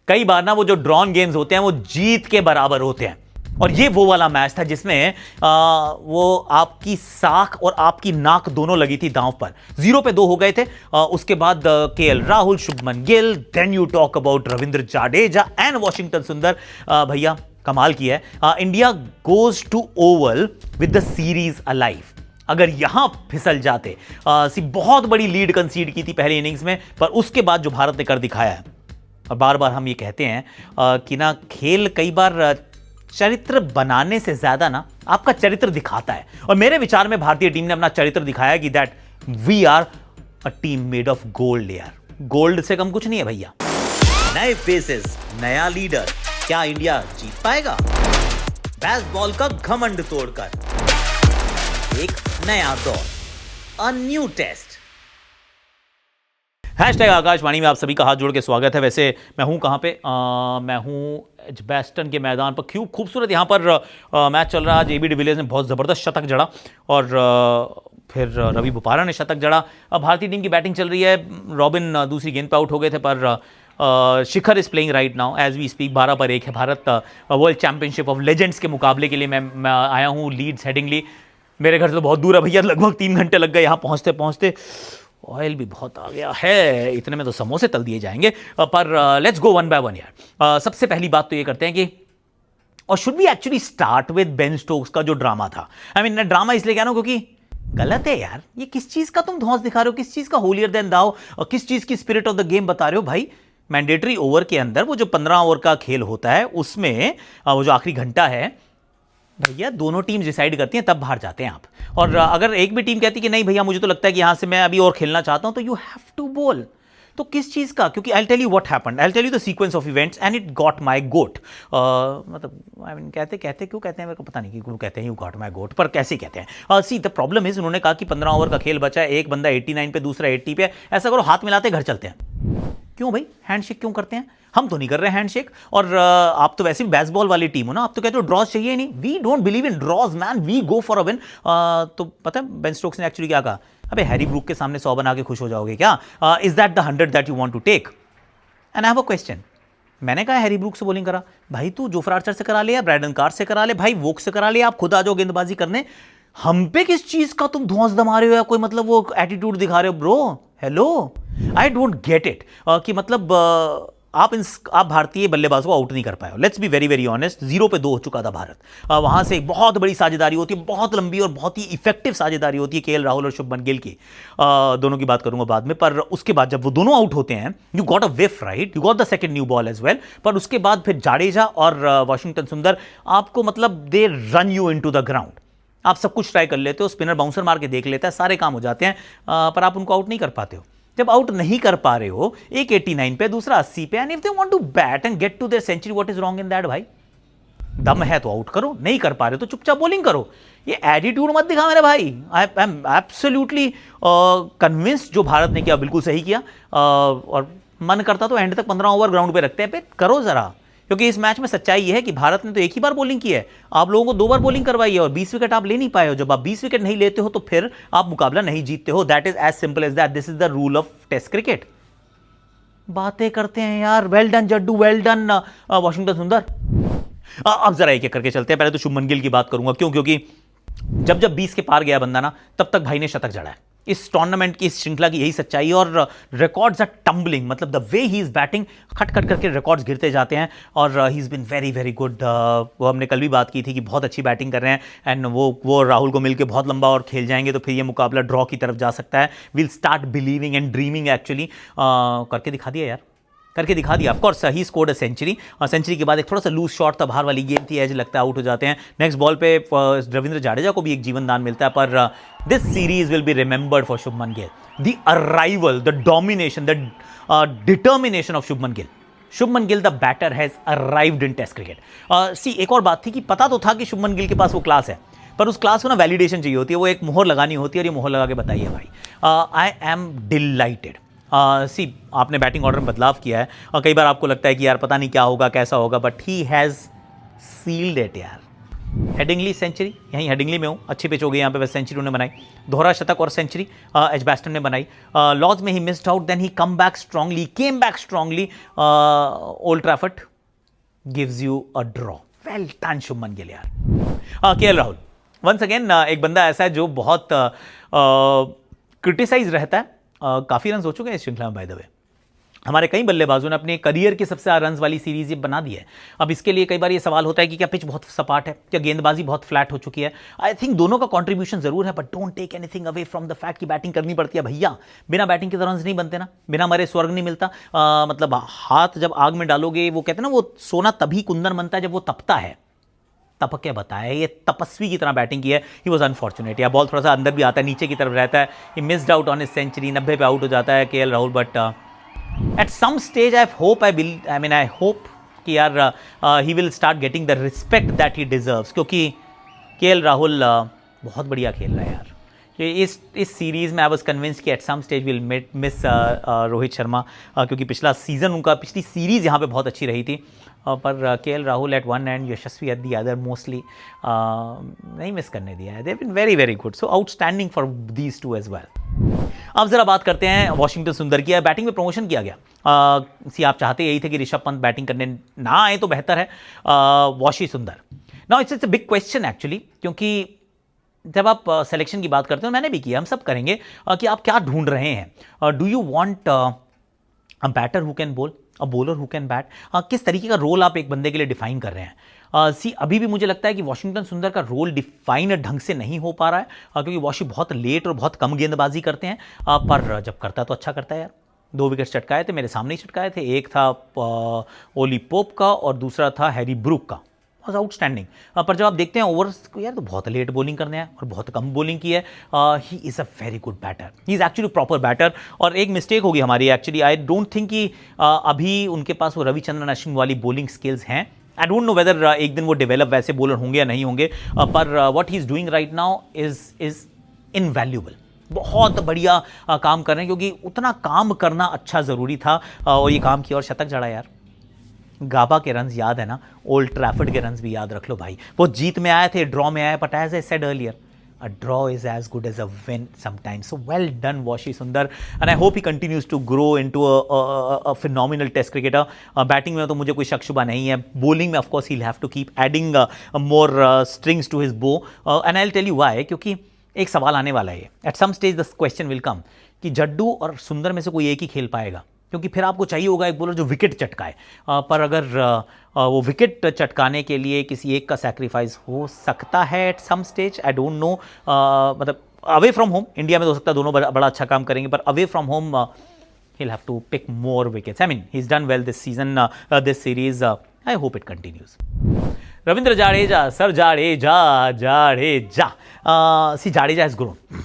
कई बार ना वो जो ड्रॉन गेम्स होते हैं वो जीत के बराबर होते हैं, और ये वो वाला मैच था जिसमें वो आपकी साख और आपकी नाक दोनों लगी थी दांव पर। 0 पे 2 हो गए थे। उसके बाद KL Rahul, Shubman Gill, then you talk about Ravindra Jadeja and Washington Sundar. भैया कमाल किया है। India goes to Oval with the series alive. अगर यहां फिसल जाते, बहुत बड़ी लीड कंसीड की थी पहली इनिंग्स में, पर उसके बाद जो भारत ने कर दिखाया है, और बार बार हम ये कहते हैं कि ना खेल कई बार चरित्र बनाने से ज्यादा ना आपका चरित्र दिखाता है, और मेरे विचार में भारतीय टीम ने अपना चरित्र दिखाया कि that we are a team made of gold यार। गोल्ड से कम कुछ नहीं है भैया। नए फेसेस, नया लीडर, क्या इंडिया जीत पाएगा? बेसबॉल का घमंड तोड़कर एक नया दौर, a new test. Hashtag Akashvani में आप सभी का हाथ जोड़ के स्वागत है। वैसे मैं हूं कहां पे? मैं हूं एजबैस्टन के मैदान पर। क्यों खूबसूरत यहां पर मैच चल रहा है। आज एबी डिविलियर्स ने बहुत ज़बरदस्त शतक जड़ा, और फिर रवि बोपारा ने शतक जड़ा। अब भारतीय टीम की बैटिंग चल रही है। रॉबिन दूसरी गेंद पे आउट हो गए थे, पर Shikhar is playing right now as we speak. 12 पर 1 है Bharat. World championship of legends के मुकाबले के लिए मैं आया हूँ लीड्स हेडिंगली। मेरे घर से तो बहुत दूर है भैया, लगभग 3 घंटे लग गए यहाँ पहुँचते पहुँचते। ऑयल भी बहुत आ गया है, इतने में तो समोसे तल दिए जाएंगे। पर let's go one by one यार। सबसे पहली बात तो ये करते हैं कि, और should we actually start with Ben Stokes का जो ड्रामा था। आई मीन मैं ड्रामा इसलिए कह रहा हूं क्योंकि गलत है यार। ये किस चीज का तुम धौंस दिखा रहे हो, किस चीज का होलियर देन दाओ, और किस चीज की स्पिरिट ऑफ द गेम बता रहे हो भाई। मैंडेटरी ओवर के अंदर वो जो 15 ओवर का खेल होता है, उसमें वो जो आखिरी घंटा है भैया, दोनों टीम डिसाइड करती हैं, तब बाहर जाते हैं आप। और अगर एक भी टीम कहती है कि नहीं भैया मुझे तो लगता है कि यहां से मैं अभी और खेलना चाहता हूं, तो यू हैव टू बोल। तो किस चीज का? क्योंकि I tell you what happened, I tell you the sequence of events and it got my goat. मतलब आई मीन कहते क्यों कहते हैं मेरे को पता नहीं, कि क्यों कहते हैं यू गॉट माय गोट, पर कैसे कहते हैं। सी द प्रॉब्लम इज, उन्होंने कहा कि 15 ओवर का खेल बचा है, एक बंदा 89 पे, दूसरा 80 पे। ऐसा करो हाथ मिलाते घर चलते हैं। क्यों भाई हैंडशेक क्यों करते हैं? हम तो नहीं कर रहे हैं हैंडशेक। और आप तो वैसे भी बेसबॉल वाली टीम हो ना, आप तो कहते हो ड्रॉज चाहिए ही नहीं। We don't believe in draws man, we go for a win. तो पता है बेन स्टोक्स ने एक्चुअली क्या कहा? अबे हैरी ब्रूक के सामने 100 बना के खुश हो जाओगे क्या? Is that the 100 that you want to take? And I have a question. मैंने कहा हैरी ब्रूक से बॉलिंग करा भाई, तू जोफ्रा आर्चर से करा ले या ब्रैडन कार्र से करा ले भाई, वोक से करा ले, आप खुद आ जाओ गेंदबाजी करने। हम पे किस चीज का तुम धौंस दमा रहे हो या कोई मतलब वो एटीट्यूड दिखा रहे हो bro? Hello, I don't get it. कि मतलब आप भारतीय बल्लेबाजों को आउट नहीं कर पाए हो। Let's be very very honest. 0 पे 2 हो चुका था भारत। वहां से एक बहुत बड़ी साझेदारी होती है, बहुत लंबी और बहुत ही इफेक्टिव साझेदारी होती है केएल राहुल और शुभमन गिल की। दोनों की बात करूंगा बाद में। पर उसके बाद जब वो दोनों आउट होते हैं, you got a whiff right, you got the second new ball as well. पर उसके बाद फिर जाडेजा और वॉशिंगटन सुंदर आपको मतलब they run you into the ground. आप सब कुछ ट्राई कर लेते हो, स्पिनर बाउंसर मार के देख लेता है, सारे काम हो जाते हैं, पर आप उनको आउट नहीं कर पाते हो। जब आउट नहीं कर पा रहे हो, एक 89 पे, दूसरा 80 पे, and if they want to bat and get to their century, what is wrong in that भाई? दम है तो आउट करो, नहीं कर पा रहे हो तो चुपचाप बॉलिंग करो। ये एटीट्यूड मत दिखा मेरे भाई। आई एम एब्सोल्युटली कन्विंस्ड जो भारत ने किया बिल्कुल सही किया। और मन करता तो एंड तक 15 ओवर ग्राउंड पे रखते हैं, पे करो जरा। क्योंकि इस मैच में सच्चाई यह है कि भारत ने तो एक ही बार बॉलिंग की है, आप लोगों को 2 बार बॉलिंग करवाई है, और 20 विकेट आप ले नहीं पाए हो। जब आप 20 विकेट नहीं लेते हो तो फिर आप मुकाबला नहीं जीतते हो। That is as simple as that. This is the rule of test cricket. बातें करते हैं यार, well done Jaddu, well done Washington Sundar. अब जरा एक एक करके चलते हैं। पहले तो शुभमन गिल की बात करूंगा। क्यों? क्योंकि जब 20 के पार गया बंदा ना, तब तक भाई ने शतक जड़ा है। इस टूर्नामेंट की, इस श्रृंखला की यही सच्चाई है। और रिकॉर्ड्स आर टम्बलिंग, मतलब the way he is batting, खट खट करके रिकॉर्ड्स गिरते जाते हैं। और he is been very very good. वो हमने कल भी बात की थी कि बहुत अच्छी बैटिंग कर रहे हैं, एंड वो राहुल को मिलकर बहुत लंबा और खेल जाएंगे, तो फिर ये मुकाबला ड्रॉ की तरफ जा सकता है। Will start believing and dreaming actually. करके दिखा दिया यार, करके दिखा दिया। Of course he scored a century, और सेंचुरी के बाद एक थोड़ा सा लूज शॉट था, बाहर वाली गेम थी, एज लगता है आउट हो जाते हैं। नेक्स्ट बॉल पे रविंद्र जाडेजा को भी एक जीवन दान मिलता है। पर this series will be remembered for Shubman Gill, the arrival, the domination, the determination of Shubman Gill. Shubman Gill the batter has arrived in test cricket. See एक और बात थी कि पता तो था कि शुभमन गिल के पास वो क्लास है, पर उस क्लास को ना वैलिडेशन चाहिए होती है, वो एक मोहर लगानी होती है, और ये मोहर लगा के बताइए भाई। I am delighted. सी आपने बैटिंग ऑर्डर में बदलाव किया है, और कई बार आपको लगता है कि यार पता नहीं क्या होगा, कैसा होगा, but he has sealed it यार। हेडिंगली सेंचुरी, यहीं हेडिंगली में हूँ, अच्छी पिच हो गई यहाँ पे, बस सेंचुरी उन्होंने बनाई, दोहरा शतक और सेंचुरी एजबैस्टन ने बनाई। लॉर्ड्स में he missed out, then he came back strongly Old Trafford gives you a draw. Well done Shubman Gill यार। केएल राहुल वंस अगेन एक बंदा ऐसा है जो बहुत क्रिटिसाइज रहता है। काफ़ी रन हो चुके हैं इस श्रृंखला में बाय द वे। हमारे कई बल्लेबाजों ने अपने करियर की सबसे ज़्यादा रन वाली सीरीज ये बना दी है। अब इसके लिए कई बार ये सवाल होता है कि क्या पिच बहुत सपाट है, क्या गेंदबाजी बहुत फ्लैट हो चुकी है। आई थिंक दोनों का कंट्रीब्यूशन जरूर है, but don't take anything away from the fact कि बैटिंग करनी पड़ती है भैया। बिना बैटिंग के तो रन नहीं बनते ना, बिना मरे स्वर्ग नहीं मिलता। मतलब हाथ जब आग में डालोगे, वो कहते हैं ना, वो सोना तभी कुंदन बनता है जब वो तपता है। तपक के बताया, ये तपस्वी की तरह बैटिंग की है। ही वॉज अनफॉर्चुनेट, या बॉल थोड़ा सा अंदर भी आता है, नीचे की तरफ रहता है। He missed out on his century, 90 पे आउट हो जाता है KL Rahul. But at some stage I hope कि यार he will start getting the respect that he deserves, क्योंकि केएल राहुल बहुत बढ़िया खेल रहा है यार। इस सीरीज़ में आई वॉज कन्विंस कि at some stage will miss Rohit Sharma, क्योंकि पिछला सीज़न उनका, पिछली सीरीज़ यहाँ पे बहुत अच्छी रही थी। पर KL Rahul at one end Yashasvi at the other mostly नहीं मिस करने दिया है। They been very very good, so outstanding for these two as well. अब जरा बात करते हैं वॉशिंगटन सुंदर की। बैटिंग में प्रमोशन किया गया। आप चाहते यही थे कि ऋषभ पंत बैटिंग करने ना आए तो बेहतर है। वॉशी सुंदर, now it's a big question actually, क्योंकि जब आप सिलेक्शन की बात करते हो, मैंने भी किया, हम सब करेंगे, कि आप क्या ढूंढ रहे हैं। Do you want a batter who can bowl, a bowler who can bat, किस तरीके का रोल आप एक बंदे के लिए डिफाइन कर रहे हैं। अभी भी मुझे लगता है कि वॉशिंगटन सुंदर का रोल डिफाइन ढंग से नहीं हो पा रहा है, क्योंकि वॉशी बहुत लेट और बहुत कम गेंदबाजी करते हैं। पर जब करता है तो अच्छा करता है यार। 2 विकेट चटकाए थे, मेरे सामने ही चटकाए थे। एक था ओली पोप का और दूसरा था हैरी ब्रूक का, वॉज आउटस्टैंडिंग। पर जब आप देखते हैं ओवर्स को यार, तो बहुत लेट बॉलिंग करने हैं और बहुत कम बॉलिंग की है। He is a very good batter, he is actually proper batter. और एक मिस्टेक होगी हमारी एक्चुअली, आई डोंट थिंक कि अभी उनके पास वो रविचंद्रन अश्विन वाली बॉलिंग स्किल्स हैं। आई डोंट नो वेदर एक दिन वो डेवलप वैसे बॉलर होंगे या नहीं होंगे। पर what he is doing right now is invaluable. बहुत बढ़िया काम कर रहे हैं, क्योंकि उतना काम करना अच्छा ज़रूरी था, और ये काम किया और शतक जड़ा यार। गाबा के रन्स याद है ना, ओल्ड ट्रैफर्ड के रन्स भी याद रख लो भाई। वो जीत में आए थे, ड्रॉ में आए, but as I said earlier, a draw is as good as a win sometimes. So well done Washi Sundar, and I hope he continues to grow into a phenomenal test cricketer. Batting में तो मुझे कोई शक शुबा नहीं है। Bowling में of course he'll have to keep adding more strings to his bow, and I'll tell you why, क्योंकि एक सवाल आने वाला है। At some stage the question will come कि जड्डू और सुंदर में से कोई एक ही खेल पाएगा, क्योंकि फिर आपको चाहिए होगा एक बॉलर जो विकेट चटकाए। पर अगर वो विकेट चटकाने के लिए किसी एक का सैक्रिफाइस हो सकता है at some stage, I don't know. मतलब अवे फ्रॉम होम, इंडिया में तो हो सकता है दोनों बड़ा अच्छा काम करेंगे, पर away from home he'll have to pick more wickets. I mean, he's done well this season, this series. I hope it continues. Ravindra Jadeja, sir Jadeja, see Jadeja has grown.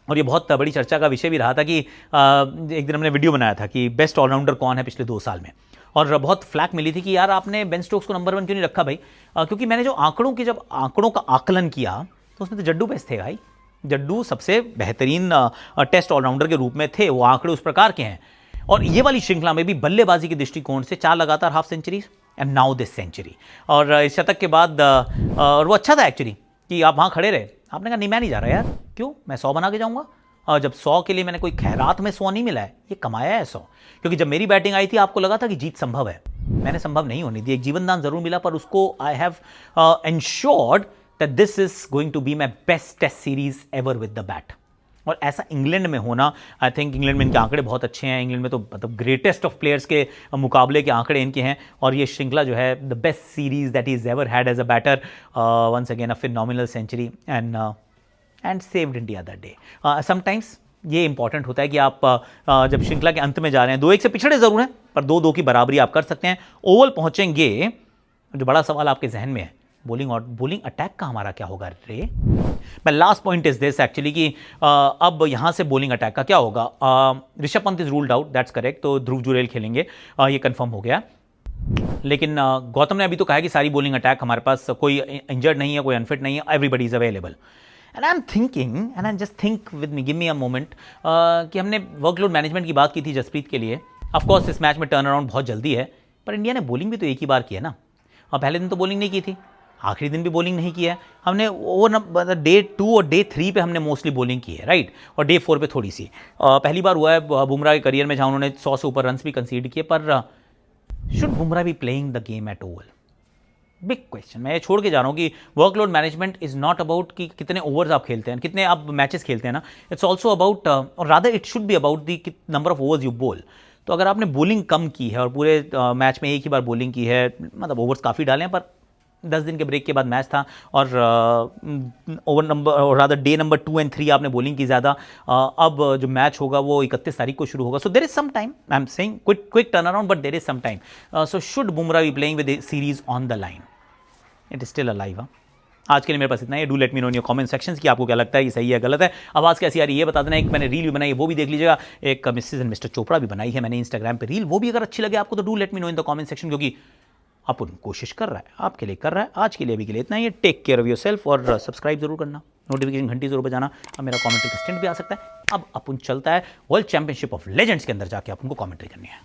और ये बहुत बड़ी चर्चा का विषय भी रहा था कि एक दिन हमने वीडियो बनाया था कि बेस्ट ऑलराउंडर कौन है पिछले 2 साल में, और बहुत फ्लैक मिली थी कि यार आपने बेन स्टोक्स को नंबर 1 क्यों नहीं रखा भाई। क्योंकि मैंने जो आंकड़ों का आकलन किया तो उसमें तो जड्डू बेस्ट थे भाई। जड्डू सबसे बेहतरीन टेस्ट ऑलराउंडर के रूप में थे, वो आंकड़े उस प्रकार के हैं। और ये वाली श्रृंखला में भी बल्लेबाजी के दृष्टिकोण से 4 लगातार half centuries and now this century. और इस शतक के बाद और वो अच्छा था एक्चुअली कि आप वहाँ खड़े रहे, आपने कहा नहीं मैं नहीं जा रहा यार, क्यों, मैं 100 बना के जाऊँगा। और जब 100 के लिए मैंने कोई खैरात में 100 नहीं मिला है, ये कमाया है 100। क्योंकि जब मेरी बैटिंग आई थी आपको लगा था कि जीत संभव है, मैंने संभव नहीं होने दी। एक जीवनदान जरूर मिला, पर उसको I have ensured that this is going to be my best test series ever with the bat. और ऐसा इंग्लैंड में होना, आई थिंक इंग्लैंड में इनके आंकड़े बहुत अच्छे हैं। इंग्लैंड में तो मतलब ग्रेटेस्ट ऑफ प्लेयर्स के मुकाबले के आंकड़े इनके हैं। और ये श्रृंखला जो है the best series that is ever had as a batter, once again a phenomenal century and saved India that day. Sometimes ये इंपॉर्टेंट होता है कि आप जब श्रृंखला के अंत में जा रहे हैं, 2-1 से पिछड़े जरूर हैं, पर 2-2 की बराबरी आप कर सकते हैं। ओवल पहुंचेंगे, जो बड़ा सवाल आपके जहन में है, बॉलिंग अटैक का हमारा क्या होगा रे। मैं last point is this actually कि अब यहां से बॉलिंग अटैक का क्या होगा। Rishabh Pant is ruled out, that's correct, तो ध्रुव जुरेल खेलेंगे, ये कंफर्म हो गया। लेकिन गौतम ने अभी तो कहा कि सारी बॉलिंग अटैक हमारे पास, कोई इंजर्ड नहीं है, कोई अनफिट नहीं है, everybody is available. And I am thinking, and I just think with me, give me a moment, कि हमने वर्कलोड मैनेजमेंट की बात की थी जसप्रीत के लिए। ऑफकोर्स इस मैच में टर्न अराउंड बहुत जल्दी है, पर इंडिया ने बॉलिंग भी तो एक ही बार की है ना, और पहले दिन तो बॉलिंग नहीं की थी। आखिरी दिन भी बॉलिंग नहीं किया है हमने, ओवर डे 2 और डे 3 पे हमने मोस्टली बॉलिंग की है, राइट, और डे 4 पे थोड़ी सी। पहली बार हुआ है बुमराह के करियर में जहाँ उन्होंने 100 से ऊपर रन्स भी कंसीड किए, पर शुड बुमराह भी playing the game at all? Big question. मैं ये छोड़ के जा रहा हूँ कि workload management is not about कि कितने ओवर्स आप खेलते हैं, कितने आप मैचेस खेलते हैं ना, इट्स ऑल्सो अबाउट, और rather it should be about the number of overs you बोल। तो अगर आपने बॉलिंग कम की है और पूरे मैच में एक ही बार बॉलिंग की है, मतलब ओवर्स काफ़ी डाले हैं, पर 10 दिन के ब्रेक के बाद मैच था, और ओवर नंबर और रादर डे नंबर 2 और 3 आपने बॉलिंग की ज़्यादा। अब जो मैच होगा वो 31 तारीख को शुरू होगा, so there is some time, I am saying quick turn around, but there is some time. So should Bumrah be playing with series on the line? It is still alive. आज के लिए मेरे पास इतना ही। Do let me know in your comment sections कि आपको क्या लगता है, ये सही है गलत है, आवाज़ कैसी आ रही है ये बता देना। एक मैंने रील भी बनाई है, वो भी देख लीजिएगा। एक मिसेज एंड मिस्टर चोपड़ा भी बनाई है मैंने इंस्टाग्राम पे रील, वो भी अगर अच्छी लगे आपको तो do let me know in the comment section, क्योंकि अपन कोशिश कर रहा है, आपके लिए कर रहा है। आज के लिए अभी के लिए इतना ही है। Take care of yourself, और सब्सक्राइब जरूर करना, नोटिफिकेशन घंटी जरूर बजाना। अब मेरा कमेंट्री का स्टंट भी आ सकता है। अब अपन चलता है वर्ल्ड चैंपियनशिप ऑफ लेजेंड्स के अंदर जाके अपन को कमेंट्री करनी है।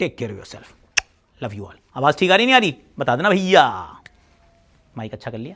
Take care of yourself, love you all. आवाज़ ठीक आ रही नहीं आ रही बता देना भैया, माइक अच्छा कर लिया।